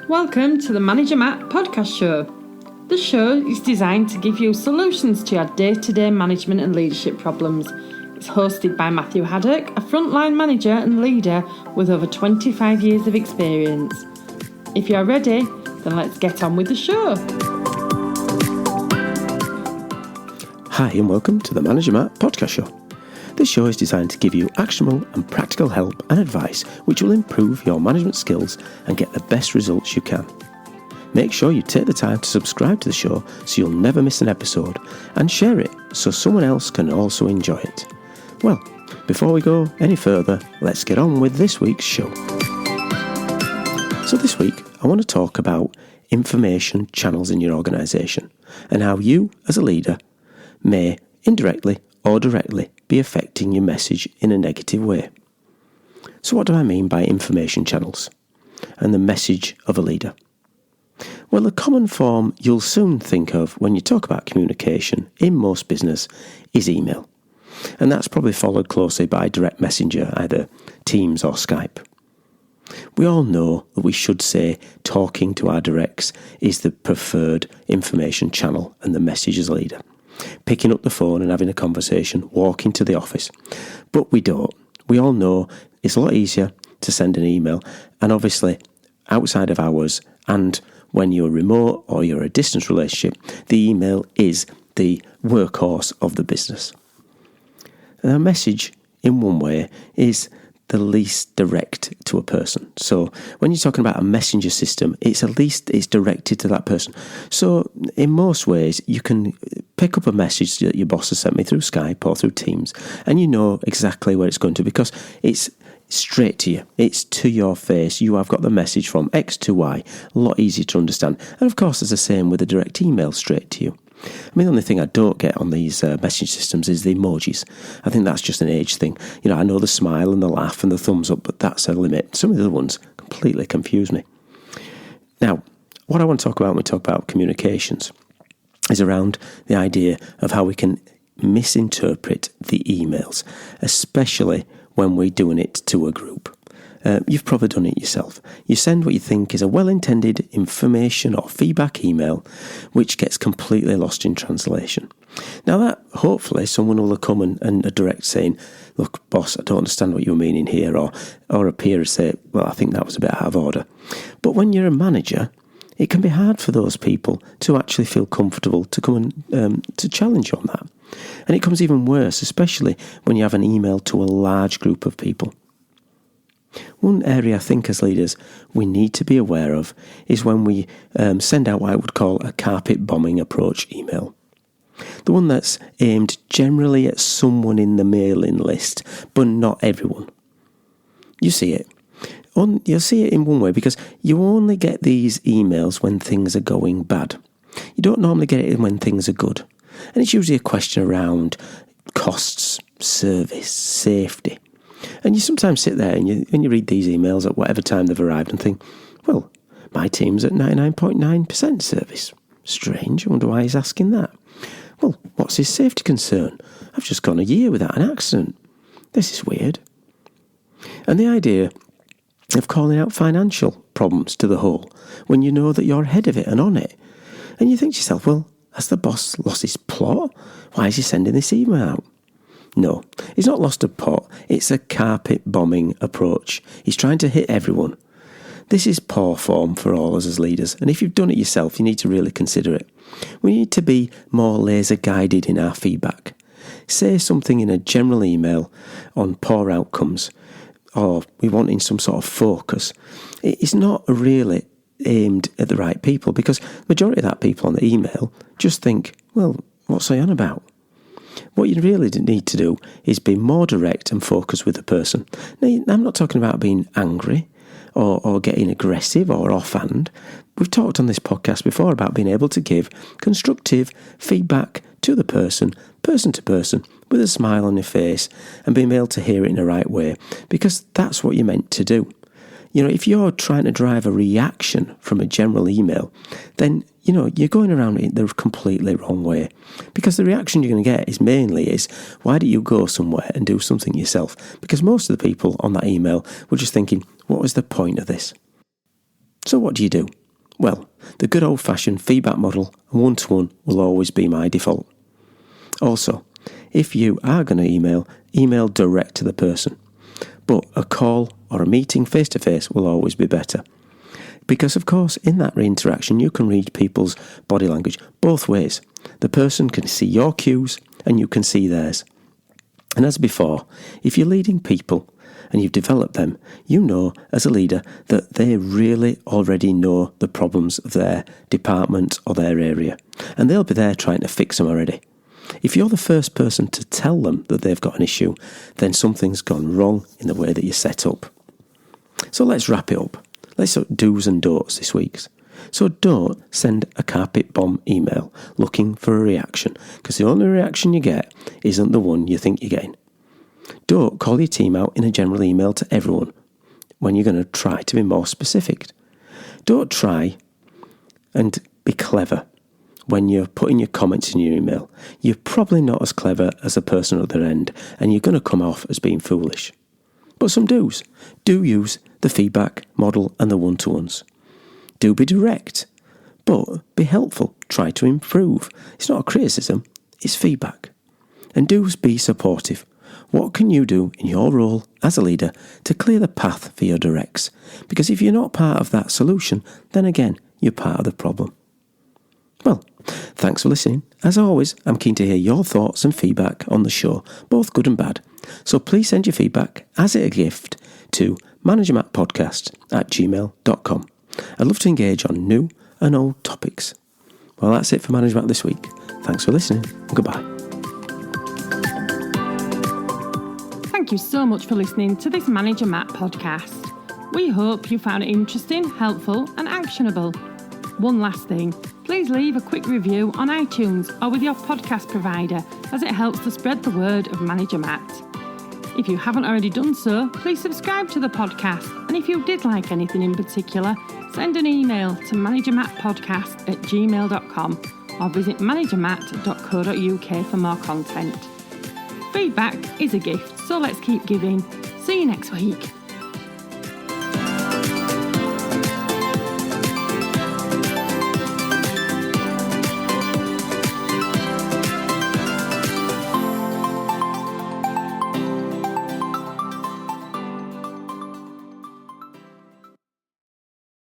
Welcome to the Manager Matt podcast show. The show is designed to give you solutions to your day-to-day management and leadership problems. It's hosted by Matthew Haddock, a frontline manager and leader with over 25 years of experience. If you're ready, then let's get on with the show. Hi and welcome to the Manager Matt podcast show. This show is designed to give you actionable and practical help and advice which will improve your management skills and get the best results you can. Make sure you take the time to subscribe to the show so you'll never miss an episode, and share it so someone else can also enjoy it. Well, before we go any further, let's get on with this week's show. So this week I want to talk about information channels in your organisation and how you as a leader may indirectly or directly be affecting your message in a negative way. So what do I mean by information channels and the message of a leader? Well, the common form you'll soon think of when you talk about communication in most business is email. And that's probably followed closely by direct messenger, either Teams or Skype. We all know that we should say talking to our directs is the preferred information channel and the message as a leader. Picking up the phone and having a conversation, walking to the office. But we don't. We all know it's a lot easier to send an email, and obviously outside of hours and when you're remote or you're a distance relationship, the email is the workhorse of the business. And a message, in one way, is the least direct to a person. So when you're talking about a messenger system, it's directed to that person. So in most ways, you can pick up a message that your boss has sent me through Skype or through Teams, and you know exactly where it's going to, because it's straight to you. It's to your face. You have got the message from X to Y, a lot easier to understand. And of course, it's the same with a direct email straight to you. I mean, the only thing I don't get on these message systems is the emojis. I think that's just an age thing. You know, I know the smile and the laugh and the thumbs up, but that's a limit. Some of the other ones completely confuse me. Now, what I want to talk about when we talk about communications is around the idea of how we can misinterpret the emails, especially when we're doing it to a group. You've probably done it yourself. You send what you think is a well-intended information or feedback email, which gets completely lost in translation. Now that, hopefully, someone will come and direct saying, look, boss, I don't understand what you're meaning here, or a peer say, well, I think that was a bit out of order. But when you're a manager, it can be hard for those people to actually feel comfortable to come and to challenge you on that. And it comes even worse, especially when you have an email to a large group of people. One area I think as leaders we need to be aware of is when we send out what I would call a carpet bombing approach email. The one that's aimed generally at someone in the mailing list, but not everyone. You see it. You'll see it in one way because you only get these emails when things are going bad. You don't normally get it when things are good. And it's usually a question around costs, service, safety. And you sometimes sit there and you read these emails at whatever time they've arrived and think, well, my team's at 99.9% service. Strange, I wonder why he's asking that. Well, what's his safety concern? I've just gone a year without an accident. This is weird. And the idea of calling out financial problems to the whole when you know that you're ahead of it and on it. And you think to yourself, well, has the boss lost his plot? Why is he sending this email out? No, he's not lost a pot. It's a carpet bombing approach. He's trying to hit everyone. This is poor form for all us as leaders, and if you've done it yourself, you need to really consider it. We need to be more laser guided in our feedback. Say something in a general email on poor outcomes, or we want in some sort of focus. It's not really aimed at the right people, because the majority of that people on the email just think, well, what's he on about? What you really need to do is be more direct and focused with the person. Now, I'm not talking about being angry or getting aggressive or offhand. We've talked on this podcast before about being able to give constructive feedback to the person to person, with a smile on your face and being able to hear it in the right way, because that's what you're meant to do. You know, if you're trying to drive a reaction from a general email, then, you know, you're going around it the completely wrong way. Because the reaction you're going to get is why don't you go somewhere and do something yourself? Because most of the people on that email were just thinking, what was the point of this? So what do? Well, the good old-fashioned feedback model and one-to-one will always be my default. Also, if you are going to email direct to the person. But a call or a meeting face-to-face will always be better. Because, of course, in that interaction, you can read people's body language both ways. The person can see your cues and you can see theirs. And as before, if you're leading people and you've developed them, you know as a leader that they really already know the problems of their department or their area. And they'll be there trying to fix them already. If you're the first person to tell them that they've got an issue, then something's gone wrong in the way that you're set up. So let's wrap it up. Let's do do's and don'ts this week. So don't send a carpet bomb email looking for a reaction, because the only reaction you get isn't the one you think you're getting. Don't call your team out in a general email to everyone when you're going to try to be more specific. Don't try and be clever when you're putting your comments in your email. You're probably not as clever as the person at the other end, and you're going to come off as being foolish. But some do's. Do use the feedback model and the one-to-ones. Do be direct, but be helpful. Try to improve. It's not a criticism, it's feedback. And do be supportive. What can you do in your role as a leader to clear the path for your directs? Because if you're not part of that solution, then again, you're part of the problem. Well, thanks for listening. As always, I'm keen to hear your thoughts and feedback on the show, both good and bad. So please send your feedback as a gift to managermattpodcast@gmail.com. I'd love to engage on new and old topics. Well, that's it for Manager Matt this week. Thanks for listening. Goodbye. Thank you so much for listening to this Manager Matt podcast. We hope you found it interesting, helpful and actionable. One last thing, please leave a quick review on iTunes or with your podcast provider, as it helps to spread the word of Manager Matt. If you haven't already done so, please subscribe to the podcast, and if you did like anything in particular, send an email to managermattpodcast@gmail.com or visit managermatt.co.uk for more content. Feedback is a gift, so let's keep giving. See you next week.